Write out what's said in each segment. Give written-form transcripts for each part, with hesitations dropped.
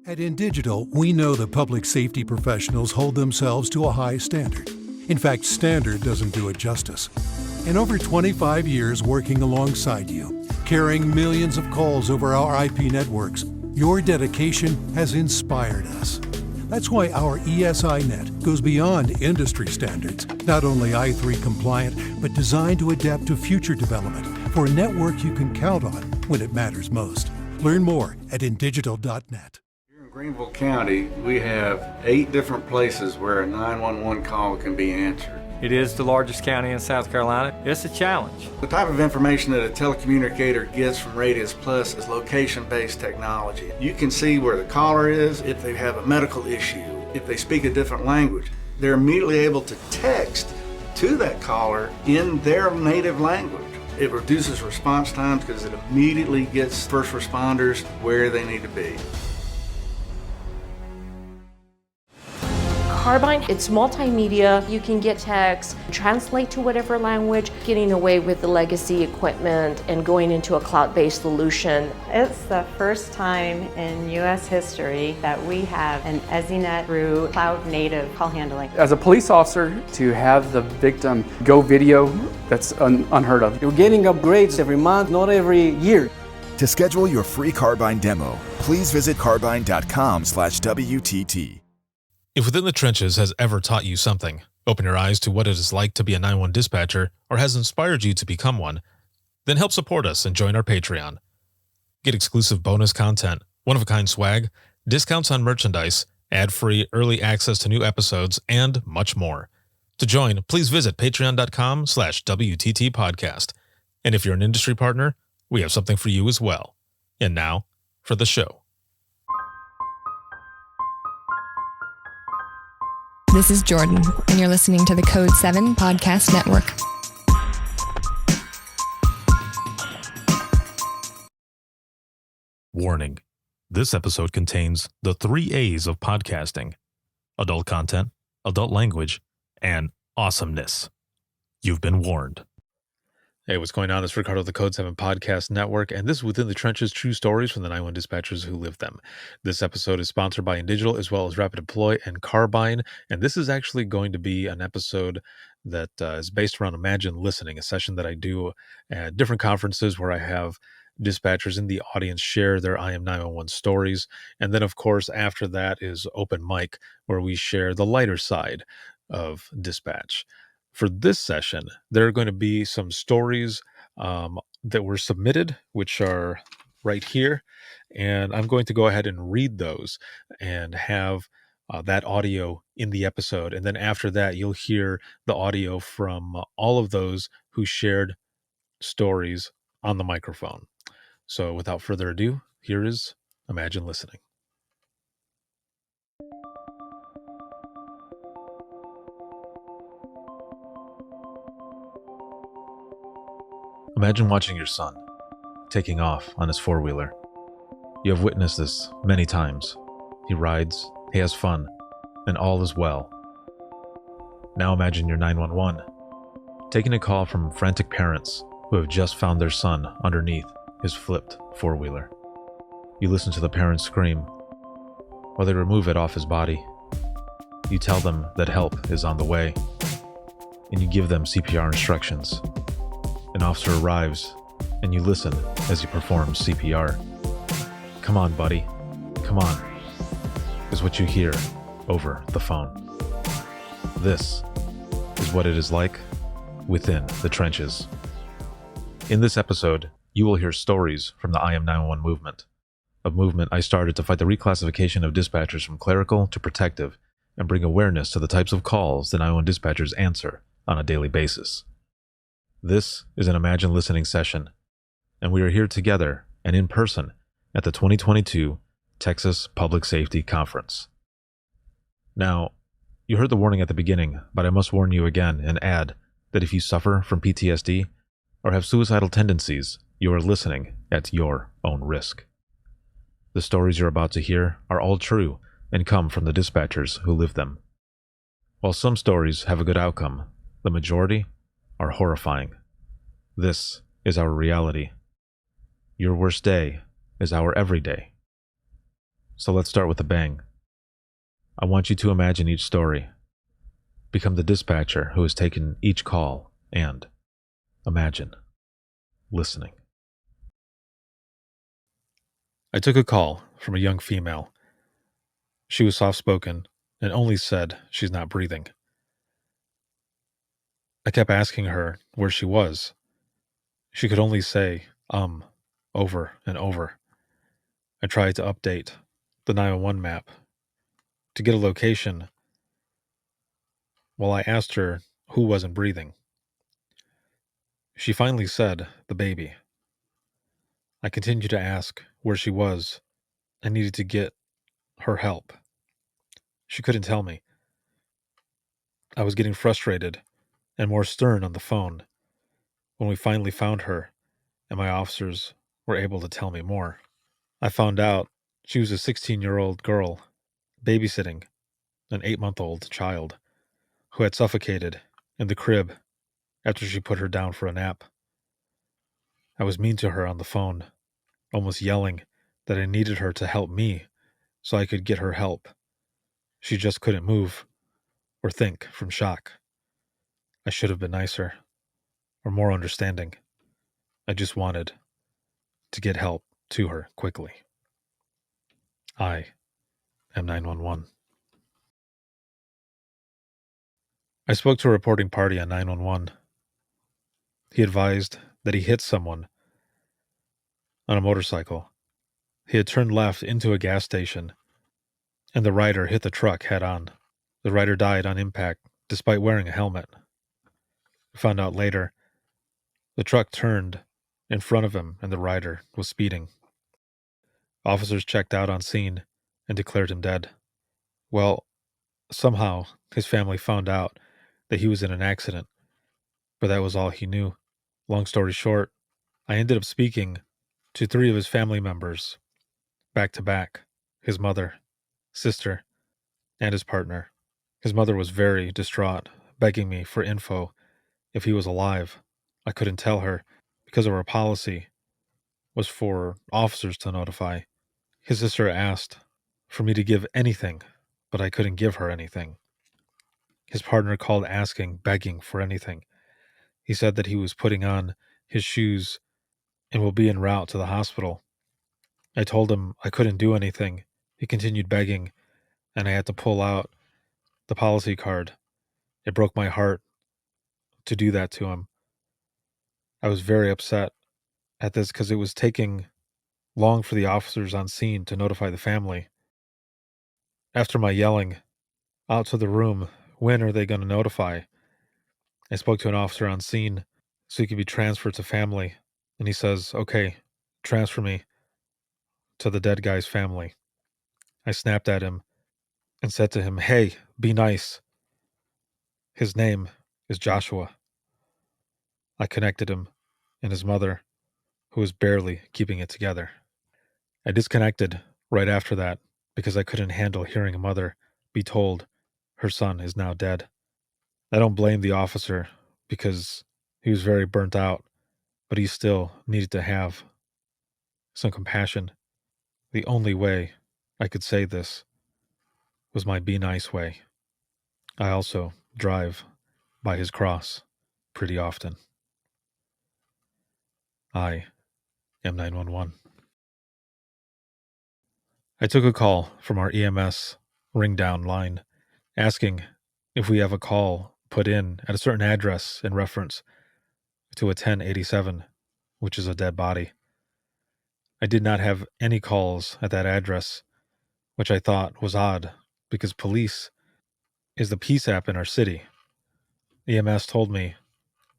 At InDigital, we know that public safety professionals hold themselves to a high standard. In fact, standard doesn't do it justice. In over 25 years working alongside you, carrying millions of calls over our IP networks, your dedication has inspired us. That's why our ESI Net goes beyond industry standards, not only I3 compliant, but designed to adapt to future development for a network you can count on when it matters most. Learn more at indigital.net. Here in Greenville County, we have 8 different places where a 911 call can be answered. It is the largest county in South Carolina. It's a challenge. The type of information that a telecommunicator gets from Radius Plus is location-based technology. You can see where the caller is, if they have a medical issue, if they speak a different language. They're immediately able to text to that caller in their native language. It reduces response times because it immediately gets first responders where they need to be. Carbine, it's multimedia. You can get text, translate to whatever language, getting away with the legacy equipment and going into a cloud-based solution. It's the first time in U.S. history that we have an EZNet through cloud-native call handling. As a police officer, to have the victim go video, that's unheard of. You're getting upgrades every month, not every year. To schedule your free Carbine demo, please visit carbine.com/WTT. If Within the Trenches has ever taught you something, open your eyes to what it is like to be a 911 dispatcher, or has inspired you to become one, then help support us and join our Patreon. Get exclusive bonus content, one-of-a-kind swag, discounts on merchandise, ad-free early access to new episodes, and much more. To join, please visit patreon.com/WTT podcast. And if you're an industry partner, we have something for you as well. And now, for the show. This is Jordan, and you're listening to the Code 7 Podcast Network. Warning. This episode contains the 3 A's of podcasting: adult content, adult language, and awesomeness. You've been warned. Hey, what's going on? It's Ricardo of the Code 7 Podcast Network, and this is Within the Trenches, true stories from the 911 dispatchers who live them. This episode is sponsored by InDigital, as well as Rapid Deploy and Carbine, and this is actually going to be an episode that is based around Imagine Listening, a session that I do at different conferences where I have dispatchers in the audience share their IM 911 stories, and then, of course, after that is open mic, where we share the lighter side of dispatch. For this session, there are going to be some stories that were submitted, which are right here, and I'm going to go ahead and read those and have that audio in the episode. And then after that, you'll hear the audio from all of those who shared stories on the microphone. So without further ado, here is Imagine Listening. Imagine watching your son taking off on his four-wheeler. You have witnessed this many times. He rides, he has fun, and all is well. Now imagine your 911 taking a call from frantic parents who have just found their son underneath his flipped four-wheeler. You listen to the parents scream while they remove it off his body. You tell them that help is on the way, and you give them CPR instructions. An officer arrives, and you listen as he performs CPR. "Come on, buddy. Come on," is what you hear over the phone. This is what it is like within the trenches. In this episode, you will hear stories from the IM 911 movement, a movement I started to fight the reclassification of dispatchers from clerical to protective and bring awareness to the types of calls that 911 dispatchers answer on a daily basis. This is an Imagine Listening session, and we are here together and in person at the 2022 Texas Public Safety Conference. Now, you heard the warning at the beginning, but I must warn you again and add that if you suffer from PTSD or have suicidal tendencies, you are listening at your own risk. The stories you're about to hear are all true and come from the dispatchers who live them. While some stories have a good outcome, the majority are horrifying. This is our reality. Your worst day is our everyday. So let's start with a bang. I want you to imagine each story. Become the dispatcher who has taken each call and imagine listening. I took a call from a young female. She was soft-spoken and only said she's not breathing. I kept asking her where she was. She could only say, over and over. I tried to update the 911 map to get a location while I asked her who wasn't breathing. She finally said the baby. I continued to ask where she was. I needed to get her help. She couldn't tell me. I was getting frustrated and more stern on the phone when we finally found her and my officers were able to tell me more. I found out she was a 16-year-old girl babysitting an 8-month-old child who had suffocated in the crib after she put her down for a nap. I was mean to her on the phone, almost yelling that I needed her to help me so I could get her help. She just couldn't move or think from shock. I should have been nicer or more understanding. I just wanted to get help to her quickly. I am 911. I spoke to a reporting party on 911. He advised that he hit someone on a motorcycle. He had turned left into a gas station, and the rider hit the truck head on. The rider died on impact despite wearing a helmet. We found out later the truck turned in front of him and the rider was speeding. Officers checked out on scene and declared him dead. Well, somehow his family found out that he was in an accident, but that was all he knew. Long story short, I ended up speaking to 3 of his family members back to back: his mother, sister, and his partner. His mother was very distraught, begging me for info if he was alive. I couldn't tell her because of our policy was for officers to notify. His sister asked for me to give anything, but I couldn't give her anything. His partner called asking, begging for anything. He said that he was putting on his shoes and will be en route to the hospital. I told him I couldn't do anything. He continued begging, and I had to pull out the policy card. It broke my heart to do that to him. I was very upset at this because it was taking long for the officers on scene to notify the family. After my yelling out to the room, when are they going to notify? I spoke to an officer on scene so he could be transferred to family, and he says, okay, transfer me to the dead guy's family. I snapped at him and said to him, hey, be nice. His name is Joshua. I connected him and his mother, who was barely keeping it together. I disconnected right after that because I couldn't handle hearing a mother be told her son is now dead. I don't blame the officer because he was very burnt out, but he still needed to have some compassion. The only way I could say this was my be nice way. I also drive by his cross pretty often. I am 911. I took a call from our EMS ring down line asking if we have a call put in at a certain address in reference to a 1087, which is a dead body. I did not have any calls at that address, which I thought was odd because police is the peace app in our city. EMS told me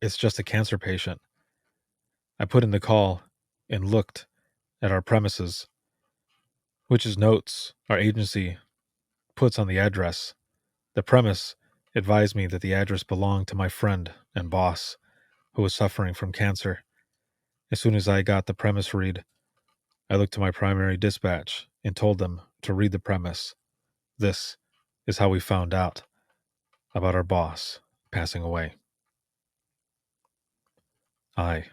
it's just a cancer patient. I put in the call and looked at our premises, which is notes our agency puts on the address. The premise advised me that the address belonged to my friend and boss who was suffering from cancer. As soon as I got the premise read, I looked to my primary dispatch and told them to read the premise. This is how we found out about our boss passing away. I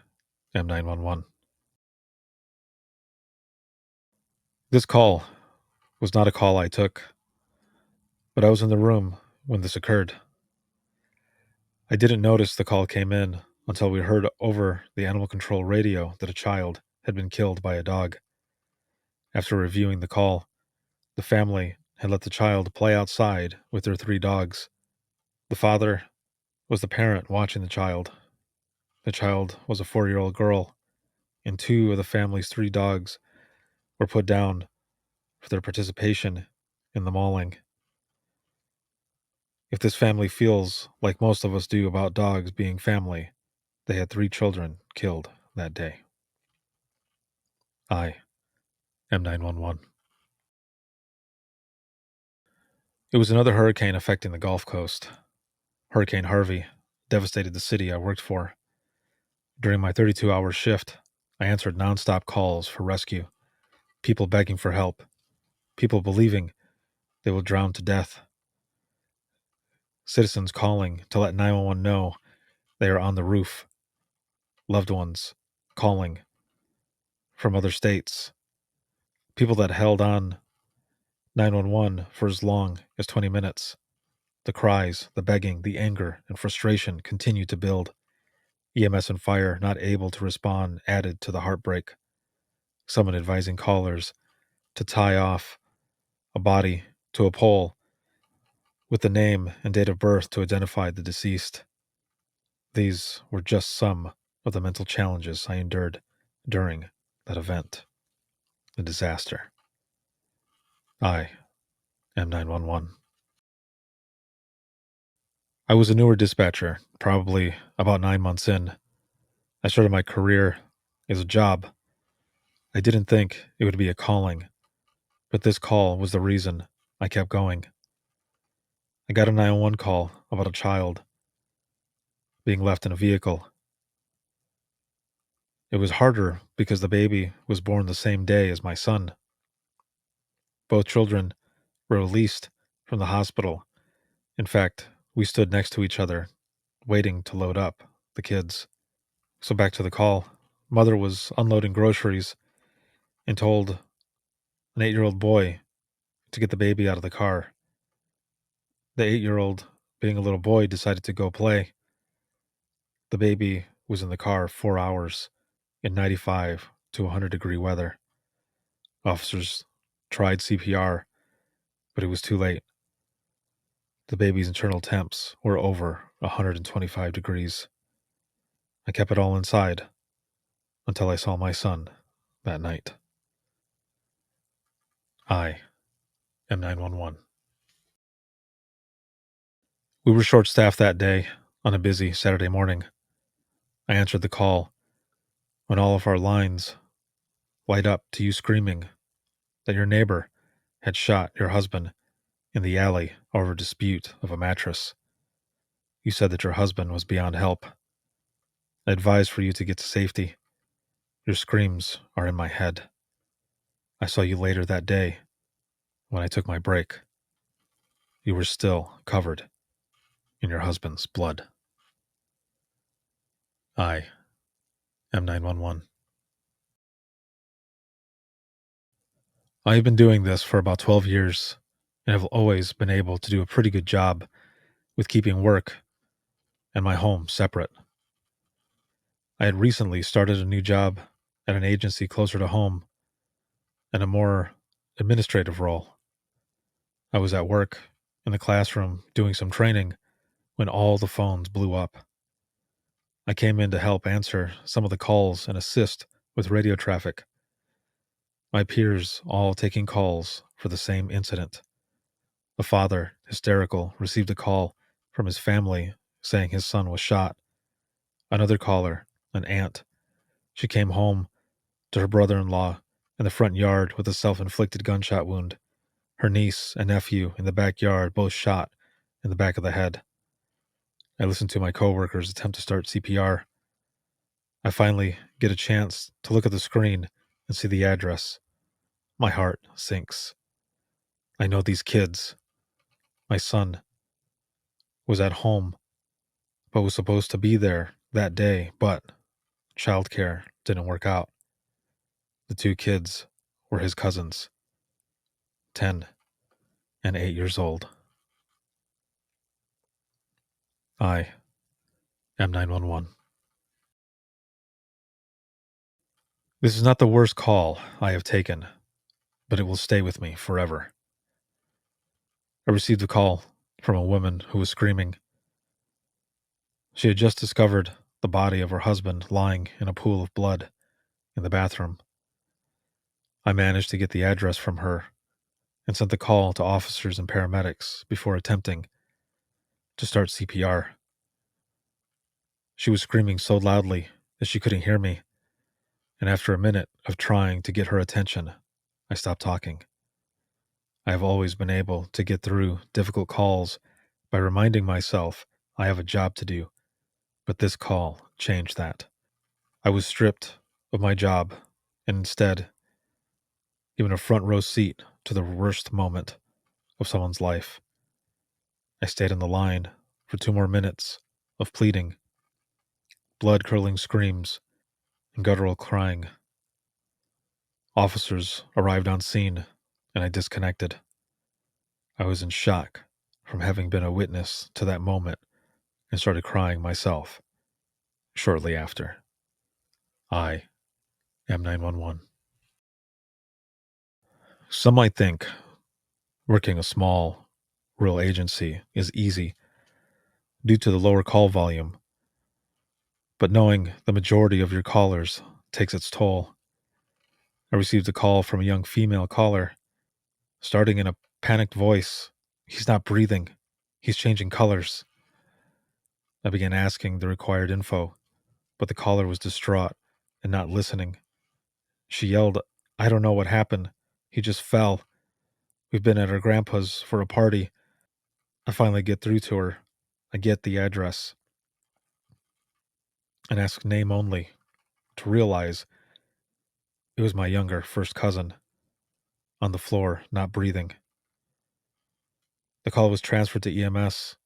am 911. This call was not a call I took, but I was in the room when this occurred. I didn't notice the call came in until we heard over the animal control radio that a child had been killed by a dog. After reviewing the call, the family had let the child play outside with their 3 dogs. The father was the parent watching the child. The child was a 4-year-old girl, and 2 of the family's 3 dogs were put down for their participation in the mauling. If this family feels like most of us do about dogs being family, they had 3 children killed that day. I am 911. It was another hurricane affecting the Gulf Coast. Hurricane Harvey devastated the city I worked for. During my 32-hour shift, I answered nonstop calls for rescue, people begging for help, people believing they will drown to death, citizens calling to let 911 know they are on the roof, loved ones calling from other states, people that held on 911 for as long as 20 minutes. The cries, the begging, the anger, and frustration continued to build. EMS and fire not able to respond added to the heartbreak. Someone advising callers to tie off a body to a pole with the name and date of birth to identify the deceased. These were just some of the mental challenges I endured during that event, the disaster. I am 911. I was a newer dispatcher, probably about 9 months in. I started my career as a job. I didn't think it would be a calling, but this call was the reason I kept going. I got a 911 call about a child being left in a vehicle. It was harder because the baby was born the same day as my son. Both children were released from the hospital. In fact, we stood next to each other, waiting to load up the kids. So back to the call. Mother was unloading groceries and told an 8-year-old boy to get the baby out of the car. The 8-year-old, being a little boy, decided to go play. The baby was in the car 4 hours in 95 to 100-degree weather. Officers tried CPR, but it was too late. The baby's internal temps were over 125 degrees. I kept it all inside until I saw my son that night. I am 911. We were short-staffed that day on a busy Saturday morning. I answered the call when all of our lines light up to you screaming that your neighbor had shot your husband in the alley over a dispute of a mattress. You said that your husband was beyond help. I advised for you to get to safety. Your screams are in my head. I saw you later that day when I took my break. You were still covered in your husband's blood. I am 911. I have been doing this for about 12 years and have always been able to do a pretty good job with keeping work and my home separate. I had recently started a new job at an agency closer to home and a more administrative role. I was at work in the classroom doing some training when all the phones blew up. I came in to help answer some of the calls and assist with radio traffic. My peers all taking calls for the same incident. A father, hysterical, received a call from his family saying his son was shot. Another caller, an aunt, she came home to her brother-in-law in the front yard with a self-inflicted gunshot wound. Her niece and nephew in the backyard, both shot in the back of the head. I listened to my coworkers attempt to start CPR. I finally get a chance to look at the screen and see the address. My heart sinks. I know these kids. My son was at home, but was supposed to be there that day, but childcare didn't work out. The 2 kids were his cousins. 10, and 8 years old. I am 911. This is not the worst call I have taken, but it will stay with me forever. I received a call from a woman who was screaming. She had just discovered the body of her husband lying in a pool of blood in the bathroom. I managed to get the address from her and sent the call to officers and paramedics before attempting to start CPR. She was screaming so loudly that she couldn't hear me, and after a minute of trying to get her attention, I stopped talking. I have always been able to get through difficult calls by reminding myself I have a job to do, but this call changed that. I was stripped of my job and instead given a front row seat to the worst moment of someone's life. I stayed in the line for 2 more minutes of pleading, blood-curdling screams, and guttural crying. Officers arrived on scene, and I disconnected. I was in shock from having been a witness to that moment and started crying myself shortly after. I am 911. Some might think working a small, rural agency is easy due to the lower call volume, but knowing the majority of your callers takes its toll. I received a call from a young female caller, starting in a panicked voice. "He's not breathing. He's changing colors." I began asking the required info, but the caller was distraught and not listening. She yelled, "I don't know what happened. He just fell. We've been at our grandpa's for a party." I finally get through to her. I get the address and ask name only to realize it was my younger first cousin on the floor, not breathing. The call was transferred to EMS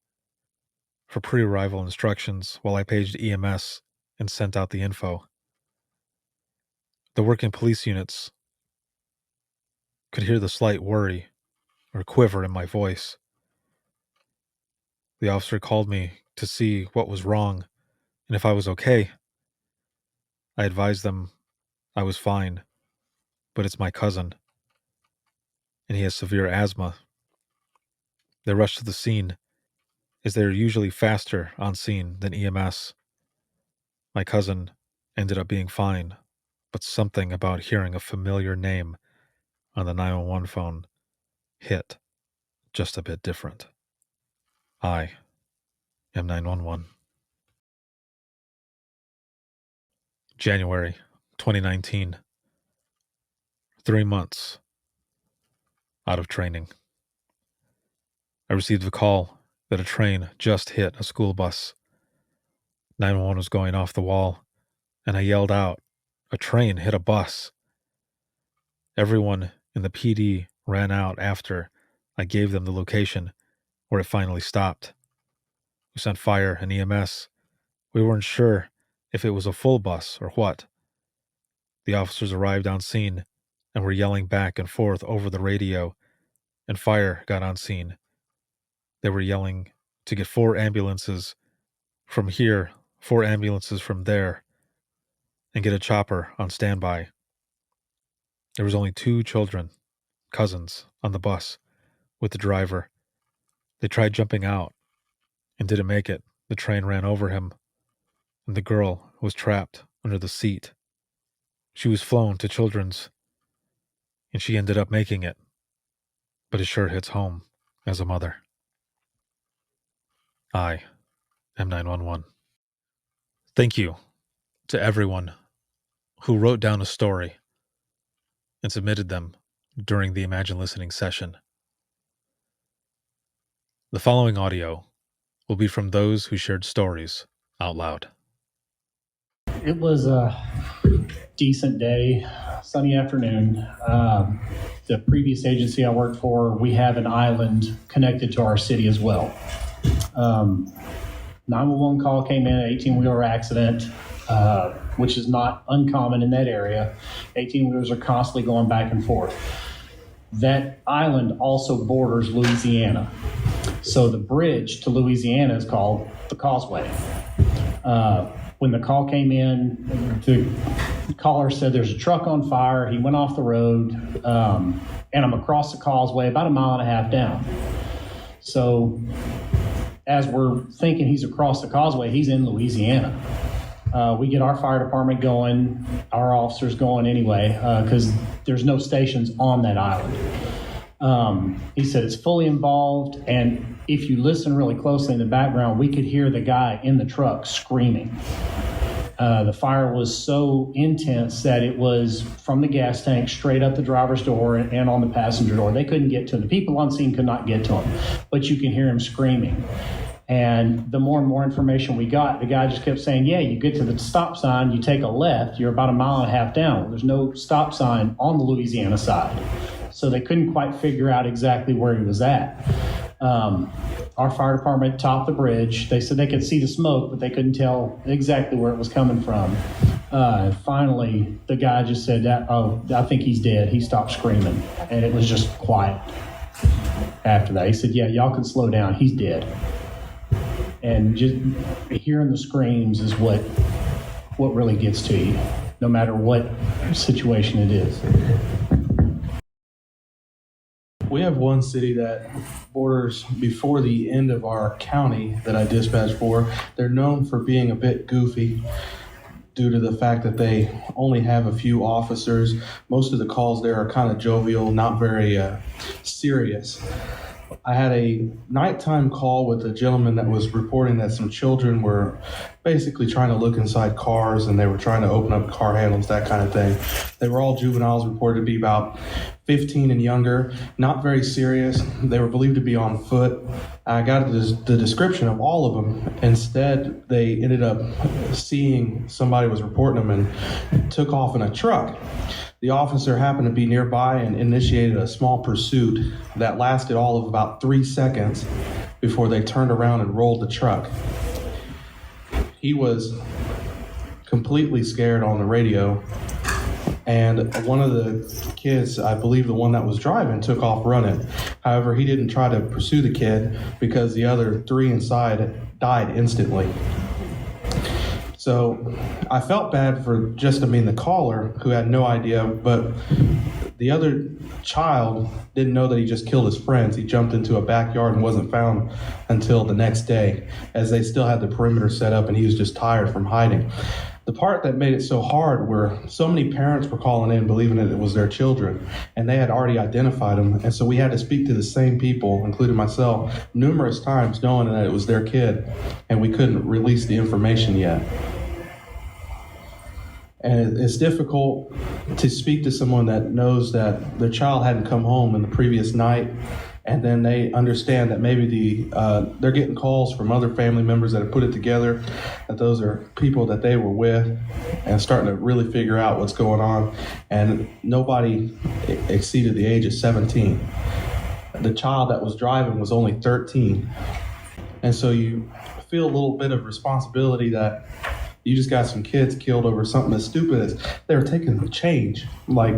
for pre-arrival instructions while I paged EMS and sent out the info. The working police units could hear the slight worry or quiver in my voice. The officer called me to see what was wrong and if I was okay. I advised them I was fine, but it's my cousin, and he has severe asthma. They rushed to the scene, as they are usually faster on scene than EMS. My cousin ended up being fine, but something about hearing a familiar name on the 911 phone hit just a bit different. I am 911. January 2019. 3 months out of training. I received a call that a train just hit a school bus. 911 was going off the wall, and I yelled out, "A train hit a bus." Everyone in the PD ran out after I gave them the location where it finally stopped. We sent fire and EMS. We weren't sure if it was a full bus or what. The officers arrived on scene and were yelling back and forth over the radio, and fire got on scene. They were yelling to get 4 ambulances from here, 4 ambulances from there, and get a chopper on standby. There was only 2 children, cousins, on the bus with the driver. They tried jumping out and didn't make it. The train ran over him, and the girl was trapped under the seat. She was flown to Children's, and she ended up making it, but it sure hits home as a mother. I am 911. Thank you to everyone who wrote down a story and submitted them during the Imagine Listening session. The following audio will be from those who shared stories out loud. It was a decent day, sunny afternoon. The previous agency I worked for, we have an island connected to our city as well. 911 call came in, an 18-wheeler accident, which is not uncommon in that area. 18-wheelers are constantly going back and forth. that island also borders Louisiana. So the bridge to Louisiana is called the Causeway. When the call came in, the caller said there's a truck on fire. He went off the road, and I'm across the causeway about 1.5 miles down. So as we're thinking he's across the causeway, he's in Louisiana. We get our fire department going, our officers going anyway, because there's no stations on that island. He said it's fully involved, and if you listen really closely in the background, we could hear the guy in the truck screaming. The fire was so intense that it was from the gas tank straight up the driver's door and on the passenger door. They couldn't get to him. The people on scene could not get to him, but you can hear him screaming. And the more and more information we got, the guy just kept saying, yeah, you get to the stop sign, you take a left, you're about 1.5 miles down. Well, there's no stop sign on the Louisiana side. So they couldn't quite figure out exactly where he was at. Our fire department topped the bridge. They said they could see the smoke, but they couldn't tell exactly where it was coming from. Finally, the guy just said, "Oh, I think he's dead." He stopped screaming, and it was just quiet after that. He said, "Yeah, y'all can slow down. He's dead." And just hearing the screams is what really gets to you, no matter what situation it is. We have one city that borders before the end of our county that I dispatch for. They're known for being a bit goofy due to the fact that they only have a few officers. Most of the calls there are kind of jovial, not very serious. I had a nighttime call with a gentleman that was reporting that some children were basically trying to look inside cars, and they were trying to open up car handles, that kind of thing. They were all juveniles, reported to be about 15 and younger, not very serious. They were believed to be on foot. I got the description of all of them. Instead, they ended up seeing somebody was reporting them and took off in a truck. The officer happened to be nearby and initiated a small pursuit that lasted all of about 3 seconds before they turned around and rolled the truck. He was completely scared on the radio, and one of the kids, I believe the one that was driving, took off running. However, he didn't try to pursue the kid because the other 3 inside died instantly. So I felt bad for the caller, who had no idea, but the other child didn't know that he just killed his friends. He jumped into a backyard and wasn't found until the next day, as they still had the perimeter set up and he was just tired from hiding. The part that made it so hard were so many parents were calling in believing that it was their children, and they had already identified them. And so we had to speak to the same people, including myself, numerous times knowing that it was their kid, and we couldn't release the information yet. And it's difficult to speak to someone that knows that their child hadn't come home in the previous night, and then they understand that maybe they're getting calls from other family members that have put it together, that those are people that they were with, and starting to really figure out what's going on. And nobody exceeded the age of 17. The child that was driving was only 13. And so you feel a little bit of responsibility that you just got some kids killed over something as stupid as they were taking change, like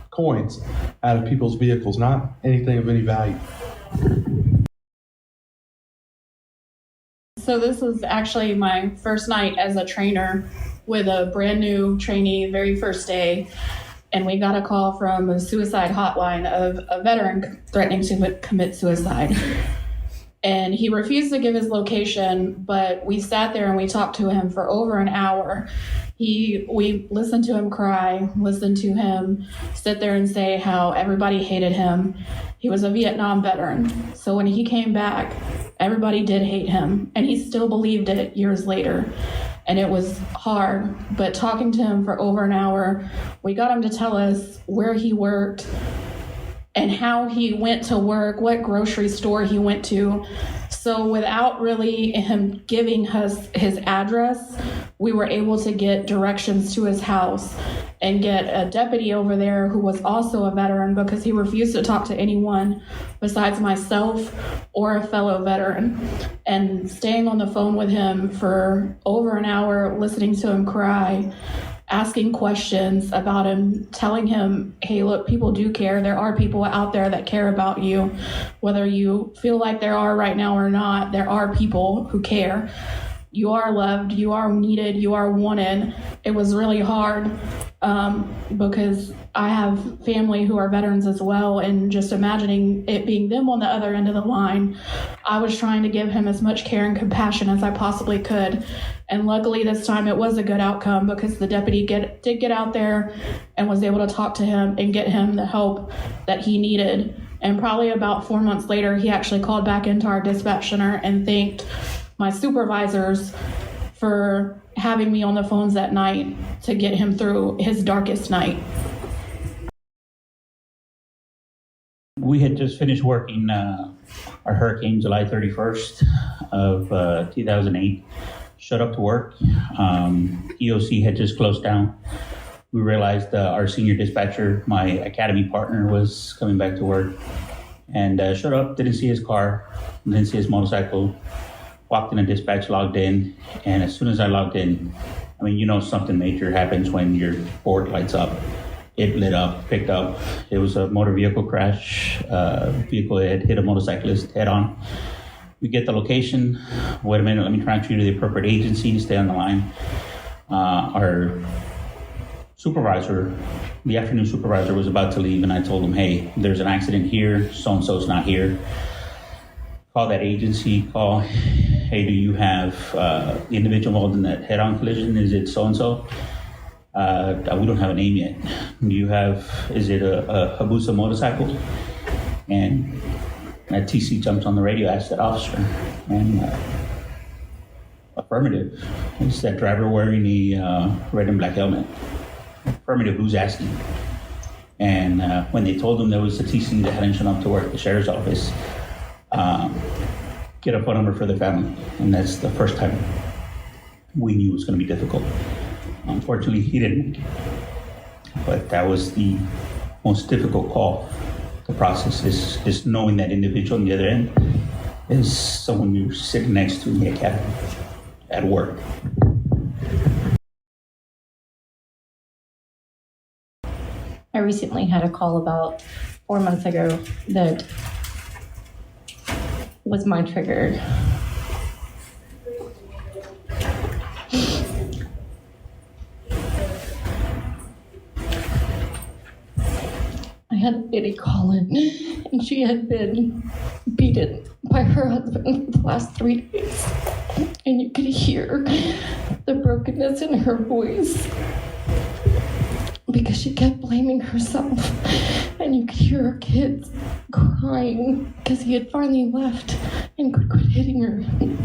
coins, out of people's vehicles, not anything of any value. So this was actually my first night as a trainer with a brand new trainee, very first day. And we got a call from a suicide hotline of a veteran threatening to commit suicide. And he refused to give his location, but we sat there and we talked to him for over an hour. We listened to him cry, listened to him sit there and say how everybody hated him. He was a Vietnam veteran. So when he came back, everybody did hate him, and he still believed it years later. And it was hard, but talking to him for over an hour, we got him to tell us where he worked, and how he went to work, what grocery store he went to. So without really him giving us his address, we were able to get directions to his house and get a deputy over there who was also a veteran, because he refused to talk to anyone besides myself or a fellow veteran. And staying on the phone with him for over an hour, listening to him cry, asking questions about him, telling him, hey, look, people do care. There are people out there that care about you. Whether you feel like there are right now or not, there are people who care. You are loved, you are needed, you are wanted. It was really hard because I have family who are veterans as well, and just imagining it being them on the other end of the line, I was trying to give him as much care and compassion as I possibly could. And luckily this time it was a good outcome because the deputy did get out there and was able to talk to him and get him the help that he needed. And probably about 4 months later, he actually called back into our dispatch center and thanked my supervisors for having me on the phones that night to get him through his darkest night. We had just finished working our hurricane July 31st of 2008. Showed up to work. EOC had just closed down. We realized our senior dispatcher, my academy partner, was coming back to work, and showed up, didn't see his car, didn't see his motorcycle. Walked in a dispatch, logged in, and as soon as I logged in, I mean, you know something major happens when your board lights up. It lit up, picked up. It was a motor vehicle crash. Vehicle had hit a motorcyclist head on. We get the location. Wait a minute, let me transfer you to the appropriate agency. Stay on the line. Our supervisor, the afternoon supervisor, was about to leave, and I told him, hey, there's an accident here. So-and-so's not here. Call that agency, call, hey, do you have the individual involved in that head-on collision? Is it so-and-so? We don't have a name yet. Is it a Hayabusa motorcycle? And that TC jumps on the radio, asks that officer, and affirmative. Is that driver wearing the red and black helmet? Affirmative, who's asking? And when they told him there was a TC that hadn't shown up to work at the sheriff's office, get a phone number for the family. And that's the first time we knew it was going to be difficult. Unfortunately, he didn't make it. But that was the most difficult call to process, is knowing that individual on the other end is someone you're sitting next to in the academy at work. I recently had a call about 4 months ago that was my trigger. I had a lady call in, and she had been beaten by her husband for the last 3 days. And you could hear the brokenness in her voice because she kept blaming herself. And you could hear her kids crying because he had finally left and could quit hitting her. And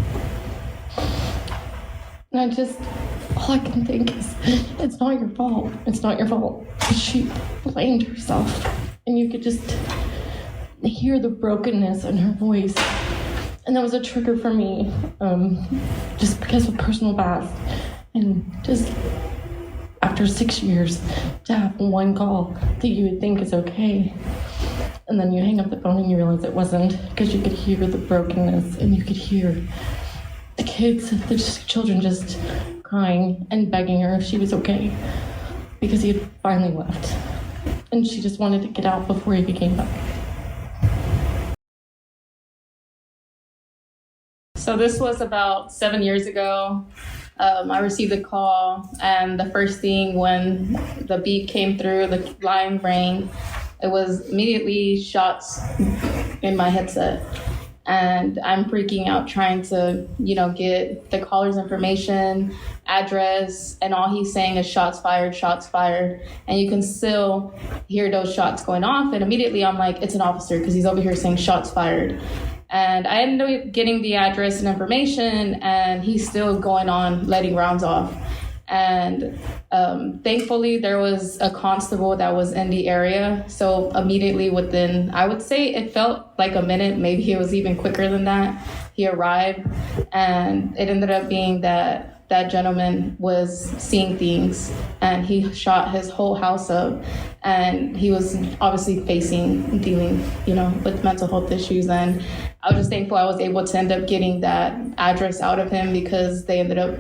all I can think is, it's not your fault. It's not your fault. She blamed herself. And you could just hear the brokenness in her voice. And that was a trigger for me, just because of personal past. And just after 6 years, to have one call that you would think is okay. And then you hang up the phone and you realize it wasn't, because you could hear the brokenness and you could hear the kids, the children just crying and begging her if she was okay, because he had finally left. And she just wanted to get out before he came back. So this was about 7 years ago. I received a call, and the first thing when the beep came through, the line rang, it was immediately shots in my headset. And I'm freaking out trying to, get the caller's information, address, and all he's saying is shots fired, shots fired. And you can still hear those shots going off. And immediately I'm like, it's an officer, because he's over here saying shots fired. And I ended up getting the address and information, and he's still going on letting rounds off. And thankfully, there was a constable that was in the area. So immediately within, I would say it felt like a minute, maybe it was even quicker than that, he arrived. And it ended up being that that gentleman was seeing things, and he shot his whole house up, and he was obviously dealing, with mental health issues. And I was just thankful I was able to end up getting that address out of him, because they ended up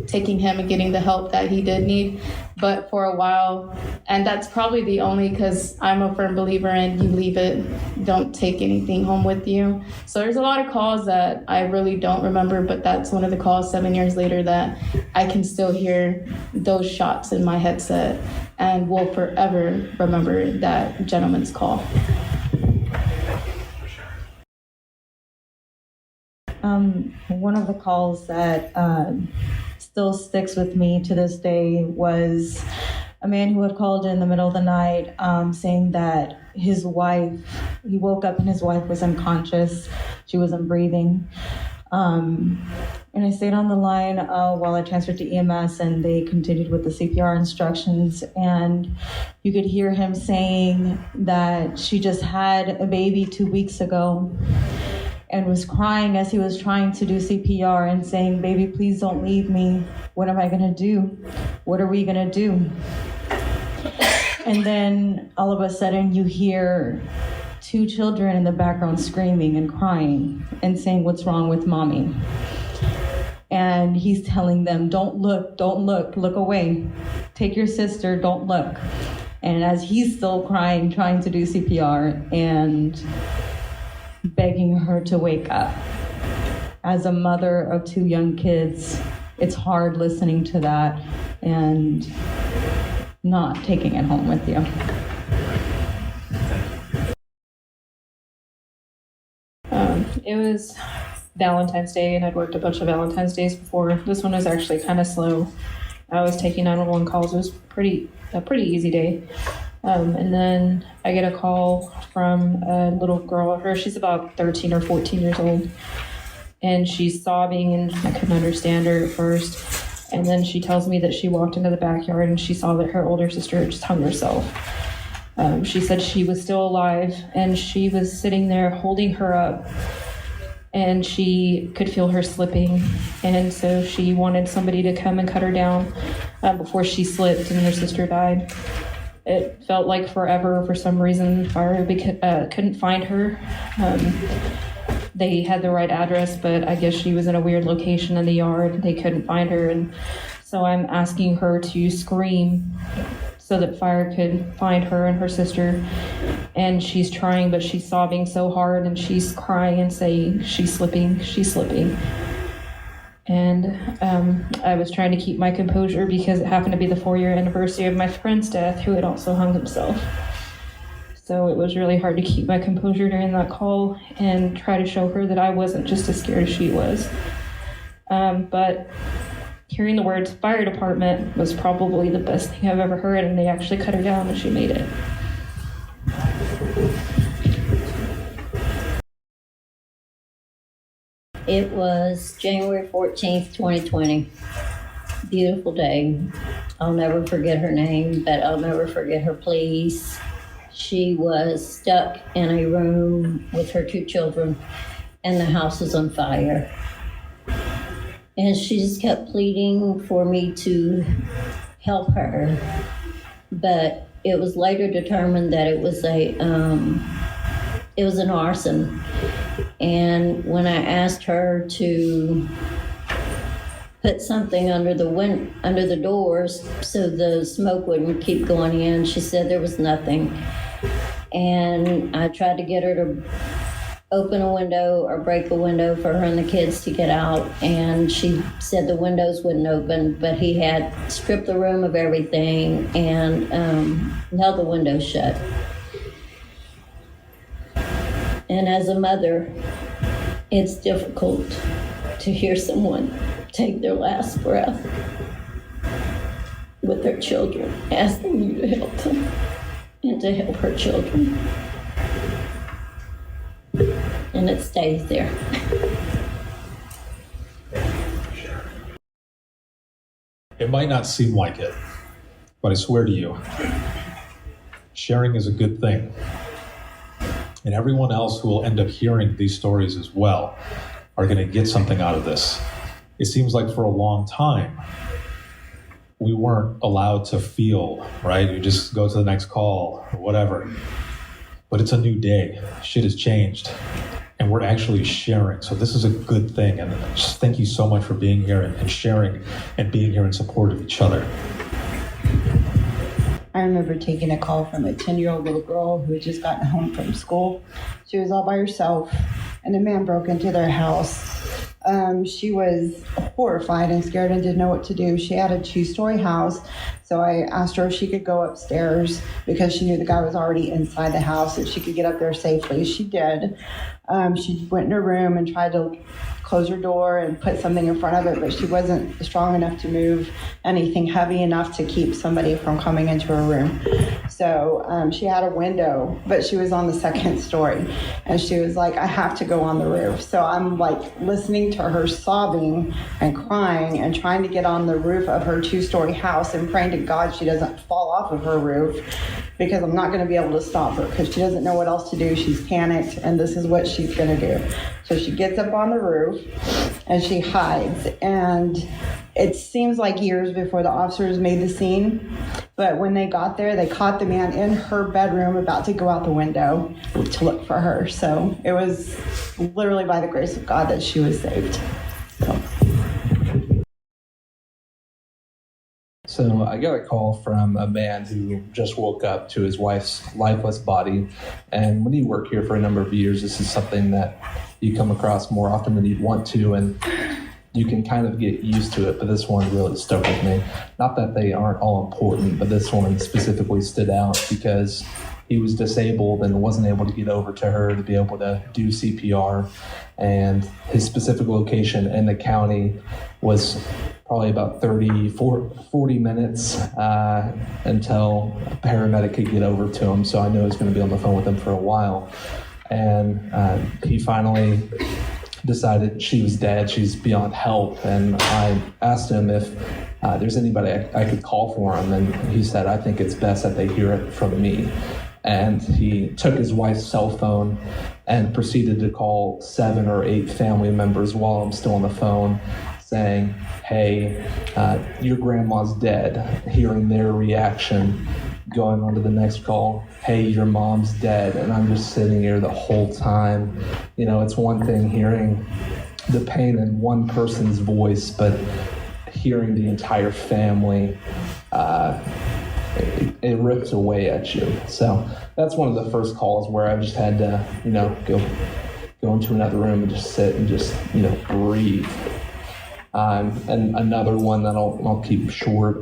taking him and getting the help that he did need. But for a while, and that's probably the only, because I'm a firm believer in you leave it, don't take anything home with you. So there's a lot of calls that I really don't remember, but that's one of the calls 7 years later that I can still hear those shots in my headset, and will forever remember that gentleman's call. One of the calls that still sticks with me to this day was a man who had called in the middle of the night saying that his wife, he woke up and his wife was unconscious. She wasn't breathing. And I stayed on the line while I transferred to EMS, and they continued with the CPR instructions. And you could hear him saying that she just had a baby 2 weeks ago, and was crying as he was trying to do CPR and saying, "Baby, please don't leave me. What am I gonna do? What are we gonna do?" And then all of a sudden you hear 2 children in the background screaming and crying and saying, "What's wrong with mommy?" And he's telling them, "Don't look, look away. Take your sister, don't look." And as he's still crying, trying to do CPR and begging her to wake up. As a mother of 2 young kids, it's hard listening to that and not taking it home with you. It was Valentine's Day, and I'd worked a bunch of Valentine's Days before. This one was actually kind of slow. I was taking 911 calls. It was a pretty easy day. And then I get a call from a little girl. She's about 13 or 14 years old. And she's sobbing, and I couldn't understand her at first. And then she tells me that she walked into the backyard and she saw that her older sister had just hung herself. She said she was still alive, and she was sitting there holding her up, and she could feel her slipping. And so she wanted somebody to come and cut her down before she slipped and her sister died. It felt like forever. For some reason, fire couldn't find her. They had the right address, but I guess she was in a weird location in the yard. They couldn't find her, and so I'm asking her to scream so that fire could find her and her sister. And she's trying, but she's sobbing so hard, and she's crying and saying, "She's slipping, she's slipping." And I was trying to keep my composure because it happened to be the 4-year anniversary of my friend's death, who had also hung himself. So it was really hard to keep my composure during that call and try to show her that I wasn't just as scared as she was. But hearing the words fire department was probably the best thing I've ever heard, and they actually cut her down and she made it. It was January 14th, 2020. Beautiful day. I'll never forget her name, but I'll never forget her pleas. She was stuck in a room with her 2 children, and the house was on fire. And she just kept pleading for me to help her. But it was later determined that it was an arson. And when I asked her to put something under the doors so the smoke wouldn't keep going in, she said there was nothing. And I tried to get her to open a window or break a window for her and the kids to get out, and she said the windows wouldn't open, but he had stripped the room of everything and held the windows shut. And as a mother, it's difficult to hear someone take their last breath with their children, asking you to help them and to help her children. And it stays there. It might not seem like it, but I swear to you, sharing is a good thing. And everyone else who will end up hearing these stories as well are going to get something out of this. it seems like for a long time, we weren't allowed to feel, right? You just go to the next call or whatever. But it's a new day. Shit has changed. And we're actually sharing. So this is a good thing. And just thank you so much for being here and sharing and being here in support of each other. I remember taking a call from a 10-year-old little girl who had just gotten home from school. She was all by herself, and a man broke into their house. She was horrified and scared and didn't know what to do. She had a 2-story house, so I asked her if she could go upstairs because she knew the guy was already inside the house, if she could get up there safely. She did. She went in her room and tried to close her door and put something in front of it, but she wasn't strong enough to move anything heavy enough to keep somebody from coming into her room. So she had a window, but she was on the 2nd story, and she was like, I have to go on the roof. So I'm like listening to her sobbing and crying and trying to get on the roof of her 2-story house and praying to God she doesn't fall off of her roof, because I'm not going to be able to stop her because she doesn't know what else to do. She's panicked, and this is what she's going to do. So she gets up on the roof and she hides. And it seems like years before the officers made the scene, but when they got there, they caught the man in her bedroom about to go out the window to look for her. So it was literally by the grace of God that she was saved. So I got a call from a man who just woke up to his wife's lifeless body. And when you work here for a number of years, this is something that you come across more often than you'd want to, and you can kind of get used to it. But this one really stuck with me. Not that they aren't all important, but this one specifically stood out because he was disabled and wasn't able to get over to her to be able to do CPR. And his specific location in the county was probably about 40 minutes until a paramedic could get over to him. So I knew I was going to be on the phone with him for a while. And he finally decided she was dead. She's beyond help. And I asked him if there's anybody I could call for him. And he said, I think it's best that they hear it from me. And he took his wife's cell phone and proceeded to call 7 or 8 family members while I'm still on the phone, saying, hey, your grandma's dead. Hearing their reaction, going on to the next call, hey, your mom's dead. And I'm just sitting here the whole time. You know, it's one thing hearing the pain in one person's voice, but hearing the entire family, it rips away at you. So that's one of the first calls where I just had to, go into another room and just sit and just, breathe. And another one that I'll keep short.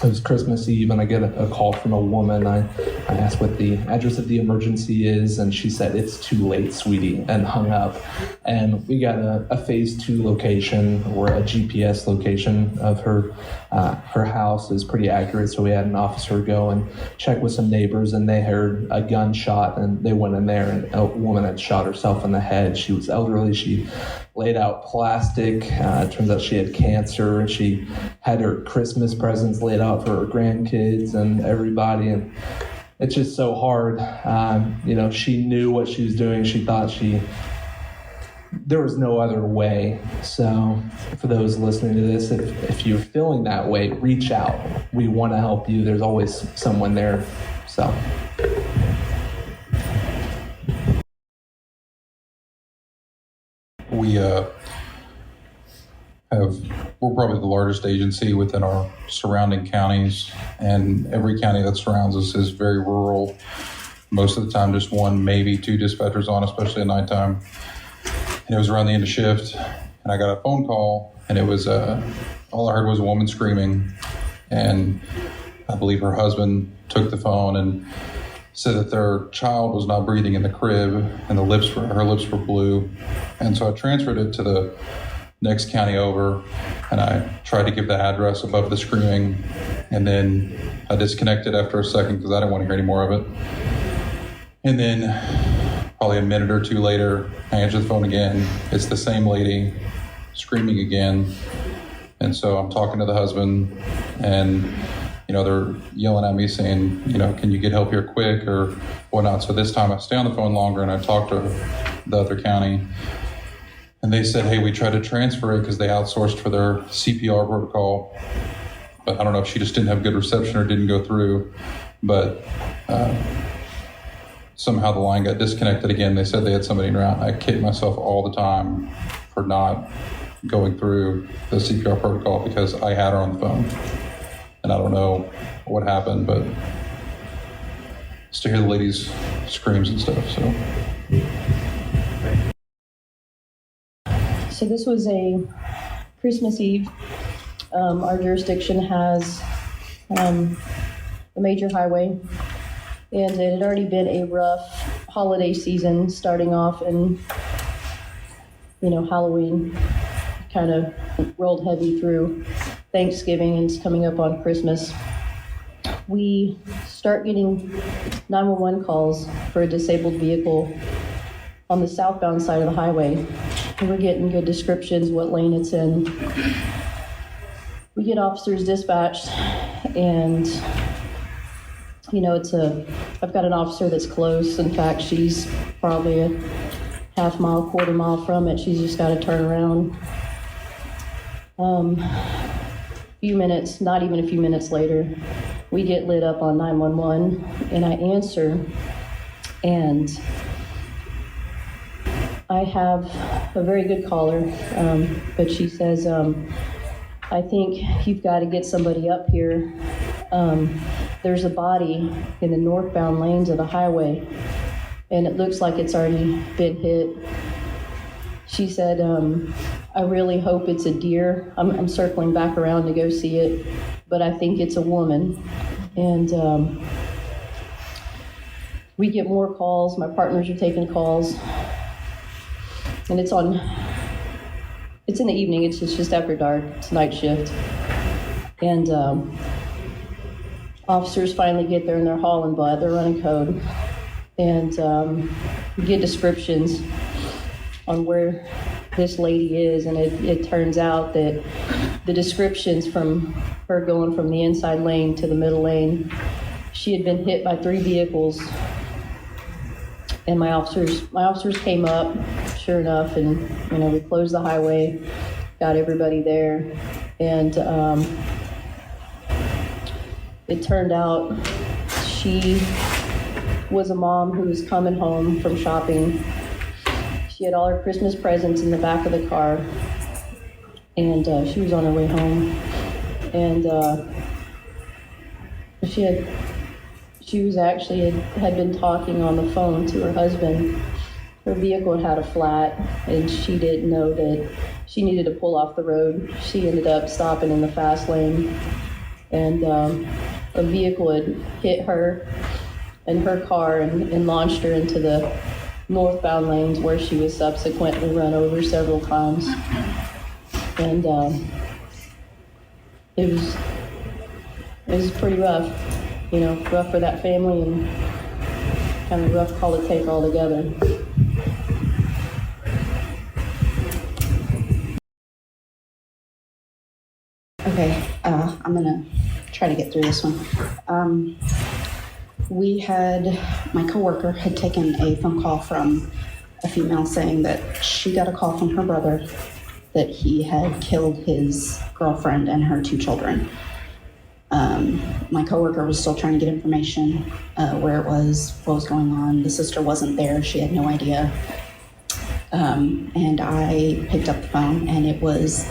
It was Christmas Eve, and I get a call from a woman. I asked what the address of the emergency is, and she said, it's too late, sweetie, and hung up. And we got a phase 2 location, or a GPS location of her house is pretty accurate, so we had an officer go and check with some neighbors, and they heard a gunshot, and they went in there, and a woman had shot herself in the head. She was elderly. She laid out plastic. It turns out she had cancer, and she had her Christmas presents laid out for her grandkids and everybody. And it's just so hard. She knew what she was doing. She thought there was no other way. So for those listening to this, if you're feeling that way, reach out. We want to help you. There's always someone there. So. We're probably the largest agency within our surrounding counties, and every county that surrounds us is very rural. Most of the time, just 1, maybe 2 dispatchers on, especially at nighttime. And it was around the end of shift, and I got a phone call, and it was all I heard was a woman screaming, and I believe her husband took the phone and said that their child was not breathing in the crib, and her lips were blue. And so I transferred it to the next county over, and I tried to give the address above the screaming, and then I disconnected after a second because I didn't want to hear any more of it. And then probably a minute or 2 later, I answer the phone again. It's the same lady screaming again. And so I'm talking to the husband, and they're yelling at me saying, can you get help here quick or whatnot? So this time I stay on the phone longer, and I talk to the other county. And they said, hey, we tried to transfer it because they outsourced for their CPR protocol. But I don't know if she just didn't have good reception or didn't go through. But somehow the line got disconnected again. They said they had somebody around. I kick myself all the time for not going through the CPR protocol because I had her on the phone. And I don't know what happened, but just to hear the lady's screams and stuff, so. So this was a Christmas Eve. Our jurisdiction has a major highway, and it had already been a rough holiday season, starting off in, Halloween, kind of rolled heavy through Thanksgiving, and it's coming up on Christmas. We start getting 911 calls for a disabled vehicle on the southbound side of the highway. And we're getting good descriptions, what lane it's in. We get officers dispatched, and I've got an officer that's close. In fact, she's probably a half mile, quarter mile from it. She's just got to turn around. Few minutes, not even a few minutes later, we get lit up on 911, and I answer, and I have a very good caller, but she says, I think you've got to get somebody up here. There's a body in the northbound lanes of the highway, and it looks like it's already been hit. She said, I really hope it's a deer. I'm circling back around to go see it, but I think it's a woman. And we get more calls. My partners are taking calls. And it's in the evening. It's just after dark. It's night shift. And officers finally get there, and they're hauling butt. They're running code. And we get descriptions on where this lady is, and it turns out that the descriptions from her going from the inside lane to the middle lane, she had been hit by 3 vehicles, and my officers came up, sure enough, and we closed the highway, got everybody there, and it turned out she was a mom who was coming home from shopping. She had all her Christmas presents in the back of the car, and she was on her way home. And she was actually had been talking on the phone to her husband. Her vehicle had a flat, and she didn't know that she needed to pull off the road. She ended up stopping in the fast lane, and a vehicle had hit her and her car and launched her into the northbound lanes, where she was subsequently run over several times. And it was pretty rough, rough for that family, and kind of rough call to take altogether. Okay, I'm gonna try to get through this one. My coworker had taken a phone call from a female saying that she got a call from her brother that he had killed his girlfriend and her 2 children. My coworker was still trying to get information, where it was, what was going on. The sister wasn't there. She had no idea. And I picked up the phone, and it was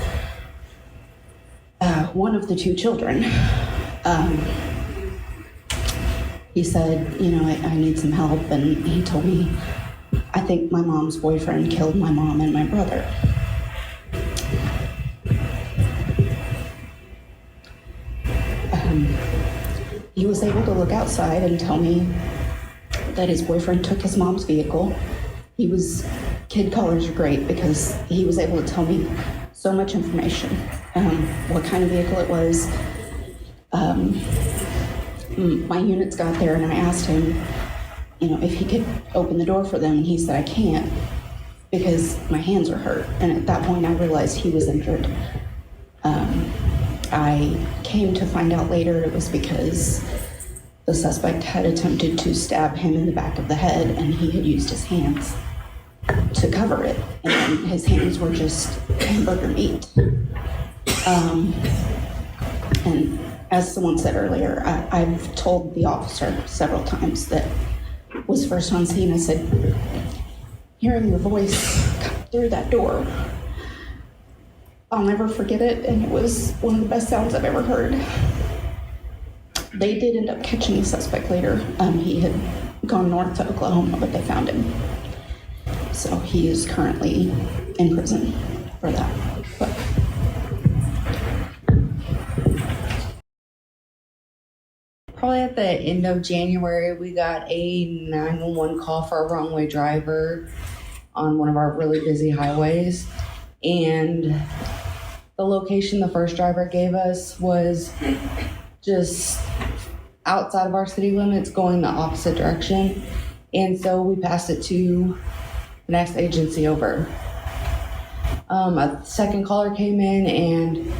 one of the 2 children. He said, I need some help, and he told me, I think my mom's boyfriend killed my mom and my brother. He was able to look outside and tell me that his boyfriend took his mom's vehicle. Kid callers are great because he was able to tell me so much information, what kind of vehicle it was. My units got there, and I asked him, if he could open the door for them, and he said, I can't because my hands are hurt. And at that point, I realized he was injured. I came to find out later it was because the suspect had attempted to stab him in the back of the head, and he had used his hands to cover it, and his hands were just hamburger meat. And as someone said earlier, I've told the officer several times that was first on scene. I said, hearing your voice come through that door, I'll never forget it, and it was one of the best sounds I've ever heard. They did end up catching the suspect later. He had gone north to Oklahoma, but they found him. So he is currently in prison for that. But probably at the end of January, we got a 911 call for a wrong way driver on one of our really busy highways. And the location the first driver gave us was just outside of our city limits, going the opposite direction. And so we passed it to the next agency over. A second caller came in and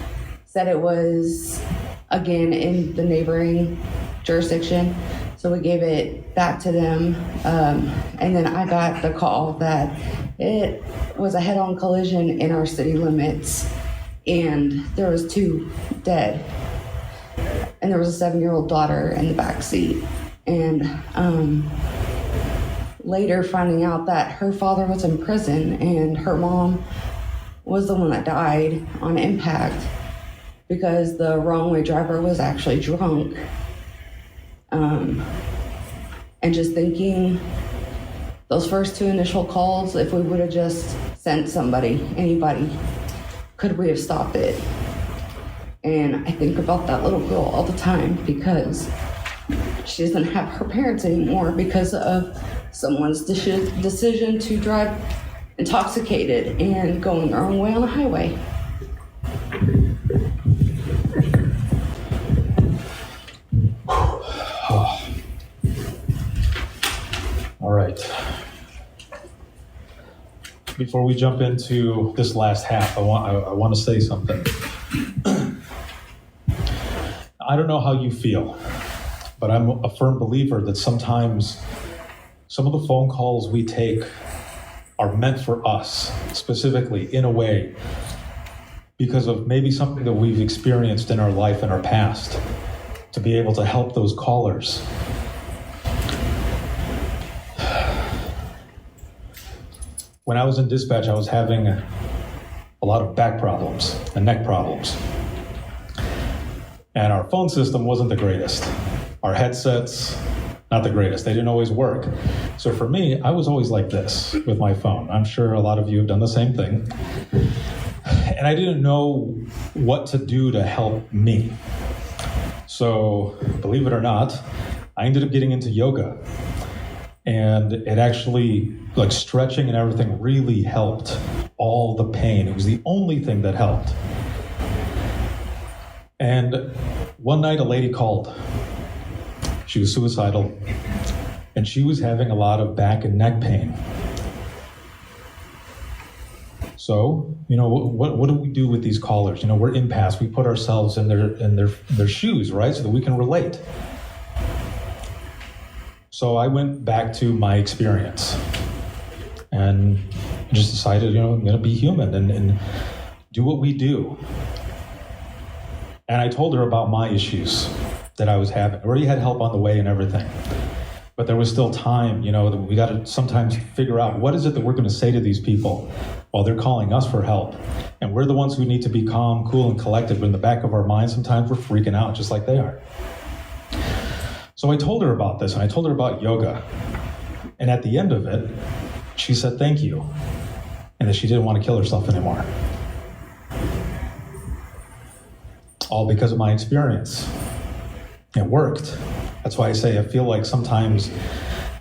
said it was, again, in the neighboring jurisdiction. So we gave it back to them. And then I got the call that it was a head-on collision in our city limits, and there was 2 dead. And there was a 7-year-old daughter in the back seat. And later finding out that her father was in prison and her mom was the one that died on impact because the wrong way driver was actually drunk. And just thinking those first 2 initial calls, if we would have just sent somebody, anybody, could we have stopped it? And I think about that little girl all the time because she doesn't have her parents anymore because of someone's decision to drive intoxicated and going their own way on a highway. All right. Before we jump into this last half, I want to say something. I don't know how you feel, but I'm a firm believer that sometimes some of the phone calls we take are meant for us, specifically, in a way, because of maybe something that we've experienced in our life in our past, to be able to help those callers. When I was in dispatch, I was having a lot of back problems and neck problems. And our phone system wasn't the greatest. Our headsets, not the greatest. They didn't always work. So for me, I was always like this with my phone. I'm sure a lot of you have done the same thing. And I didn't know what to do to help me. So believe it or not, I ended up getting into yoga. And it actually, like stretching and everything, really helped all the pain. It was the only thing that helped. And one night a lady called. She was suicidal, and she was having a lot of back and neck pain. So, what do we do with these callers? We're empaths. We put ourselves in their shoes, right, so that we can relate. So I went back to my experience and just decided, I'm going to be human and do what we do. And I told her about my issues that I was having. I already had help on the way and everything. But there was still time, that we got to sometimes figure out what is it that we're going to say to these people while they're calling us for help. And we're the ones who need to be calm, cool, and collected. But in the back of our minds, sometimes we're freaking out just like they are. So I told her about this, and I told her about yoga. And at the end of it, she said thank you, and that she didn't want to kill herself anymore. All because of my experience. It worked. That's why I say I feel like sometimes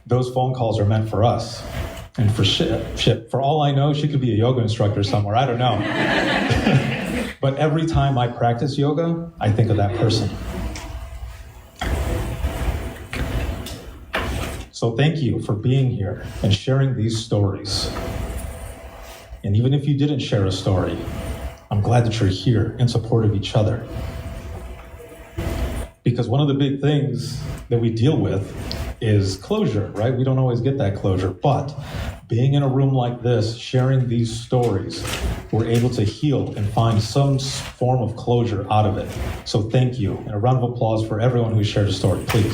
those phone calls are meant for us. And for shit, for all I know, she could be a yoga instructor somewhere. I don't know. But every time I practice yoga, I think of that person. So thank you for being here and sharing these stories. And even if you didn't share a story, I'm glad that you're here in support of each other. Because one of the big things that we deal with is closure, right? We don't always get that closure, but being in a room like this, sharing these stories, we're able to heal and find some form of closure out of it. So thank you. And a round of applause for everyone who shared a story, please.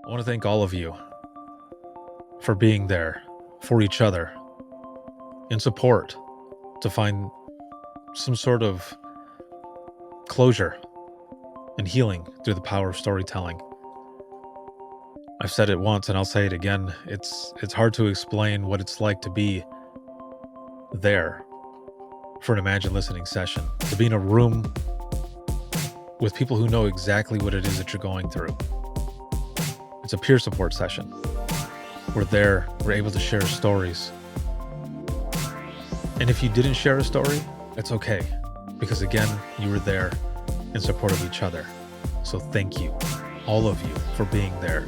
I want to thank all of you for being there for each other in support to find some sort of closure and healing through the power of storytelling. I've said it once and I'll say it again. It's hard to explain what it's like to be there for an Imagine Listening session, to be in a room with people who know exactly what it is that you're going through. It's a peer support session. We're there, we're able to share stories. And if you didn't share a story, it's okay, because again, you were there in support of each other. So thank you, all of you, for being there.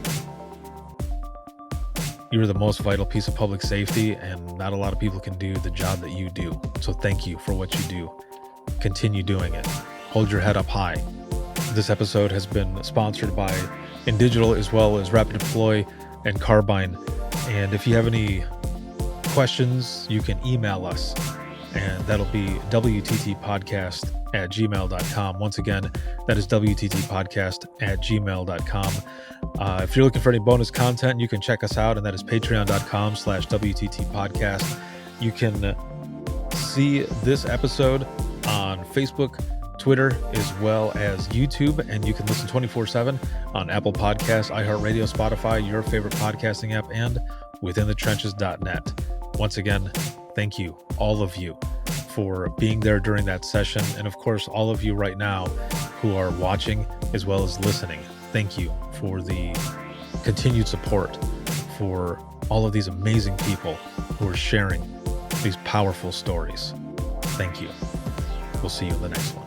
You're the most vital piece of public safety, and not a lot of people can do the job that you do. So thank you for what you do. Continue doing it. Hold your head up high. This episode has been sponsored by InDigital as well as Rapid Deploy and Carbine. And if you have any questions, you can email us, and that'll be wttpodcast@gmail.com. Once again, that is wttpodcast@gmail.com. If you're looking for any bonus content, you can check us out, and that is patreon.com/wttpodcast. You can see this episode on Facebook, Twitter, as well as YouTube, and you can listen 24/7 on Apple Podcasts, iHeartRadio, Spotify, your favorite podcasting app, and withinthetrenches.net. Once again, thank you, all of you, for being there during that session, and of course, all of you right now who are watching as well as listening. Thank you for the continued support for all of these amazing people who are sharing these powerful stories. Thank you. We'll see you in the next one.